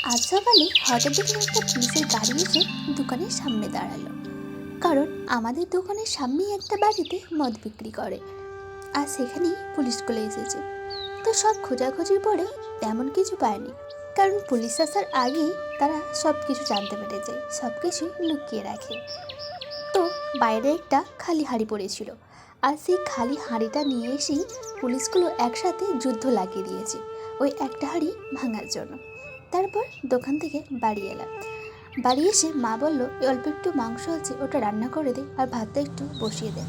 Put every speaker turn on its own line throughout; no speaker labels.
আজ সকালে হঠাৎ দেখলাম একটা পুলিশের গাড়ি এসে দোকানের সামনে দাঁড়ালো। কারণ আমাদের দোকানের সামনেই একটা বাড়িতে মদ বিক্রি করে, আর সেখানেই পুলিশগুলো এসেছে। তো সব খোঁজাখুঁজির পরে তেমন কিছু পায়নি, কারণ পুলিশ আসার আগেই তারা সব কিছু জানতে পেরে যায়, সব কিছু লুকিয়ে রাখে। তো বাইরে একটা খালি হাঁড়ি পড়েছিল, আর সেই খালি হাঁড়িটা নিয়ে এসেই পুলিশগুলো একসাথে যুদ্ধ লাগিয়ে দিয়েছে ওই একটা হাঁড়ি ভাঙার জন্য। তারপর দোকান থেকে বাড়ি এলাম। বাড়ি এসে মা বলল, অল্প একটু মাংস আছে, ওটা রান্না করে দে আর ভাতটা একটু বসিয়ে দে,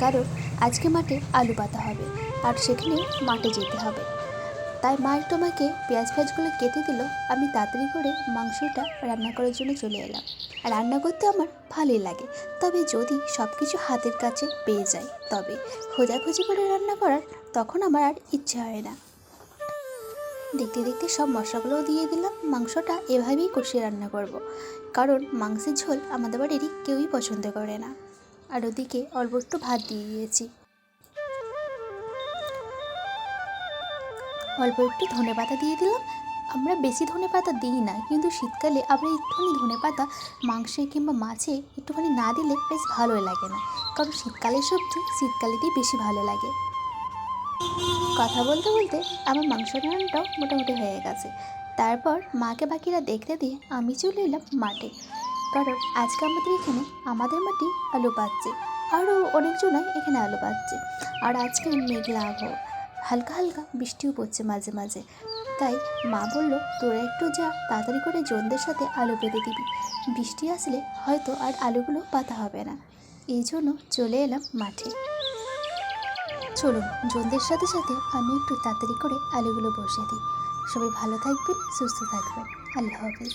কারণ আজকে মাঠে আলু পাতা হবে আর সেখানেও মাঠে যেতে হবে। তাই মা একটু আমাকে পেঁয়াজ ফেঁয়াজগুলো কেটে দিল। আমি তাড়াতাড়ি করে মাংসটা রান্না করার জন্য চলে এলাম। রান্না করতে আমার ভালোই লাগে, তবে যদি সব কিছু হাতের কাছে পেয়ে যাই তবে খোঁজাখুঁজি করে রান্না করার তখন আমার আর ইচ্ছে হয় না। দেখতে দেখতে সব মশলাগুলোও দিয়ে দিলাম। মাংসটা এভাবেই কষিয়ে রান্না করব, কারণ মাংসের ঝোল আমাদের বাড়ির কেউই পছন্দ করে না। আর ওদিকে অল্প একটু ভাত দিয়ে দিয়েছি, অল্প একটু ধনেপাতা দিয়ে দিলাম। আমরা বেশি ধনেপাতা দিই না, কিন্তু শীতকালে আমরা একটুখানি ধনেপাতা মাংসে কিংবা মাছে একটুখানি না দিলে বেশ ভালোই লাগে না, কারণ শীতকালের সবজি শীতকালেতেই বেশি ভালো লাগে। কথা বলতে বলতে আমার মাংস রান্নাটাও মোটামুটি হয়ে গেছে। তারপর মাকে বাকিরা দেখতে দিয়ে আমি চলে এলাম মাঠে, কারণ আজকে আমাদের এখানে আমাদের মাটি আলু পাচ্ছে, আরও অনেকজনাই এখানে আলু পাচ্ছে। আর আজকে মেঘলা আবহাওয়া, হালকা হালকা বৃষ্টিও পড়ছে মাঝে মাঝে। তাই মা বলল, তোরা একটু যা তাড়াতাড়ি করে জনদের সাথে আলু পেতে দিবি, বৃষ্টি আসলে হয়তো আর আলুগুলো পাতা হবে না। এই জন্য চলে এলাম মাঠে। চলুন জনদের সাথে সাথে আমি একটু তাড়াতাড়ি করে আলুগুলো বসিয়ে দিই। সবাই ভালো থাকবেন, সুস্থ থাকবেন। আল্লাহ হাফিজ।